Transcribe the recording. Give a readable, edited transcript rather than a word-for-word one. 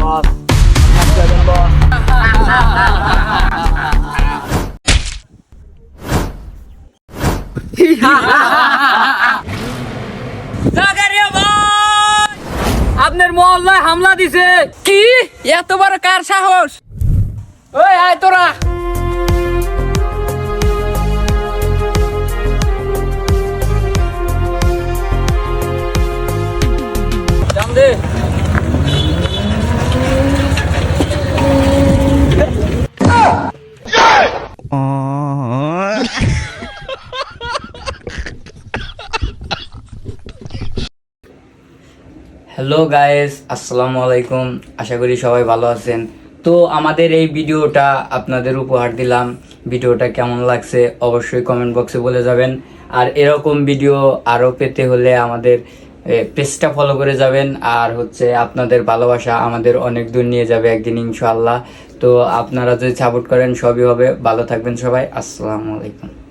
বস থাকতে দেন বস। জাকারিয়া ভাই, আপনার মহল্লায় হামলা দিছে। কি এত বড় কার সাহস? ওই আয় তোরা। জান দে। হ্যালো গাইস, আসসালামু আলাইকুম। আশা করি সবাই ভালো আছেন। তো আমাদের এই ভিডিওটা আপনাদের উপহার দিলাম। ভিডিওটা কেমন লাগছে অবশ্যই কমেন্ট বক্সে বলে যাবেন। আর এরকম ভিডিও আরও পেতে হলে আমাদের পেজটা ফলো করে যাবেন। আর হচ্ছে আপনাদের ভালোবাসা আমাদের অনেক দূর নিয়ে যাবে একদিন ইনশাআল্লাহ। তো আপনারা যদি সাপোর্ট করেন সবই হবে। ভালো থাকবেন সবাই। আসসালামু আলাইকুম।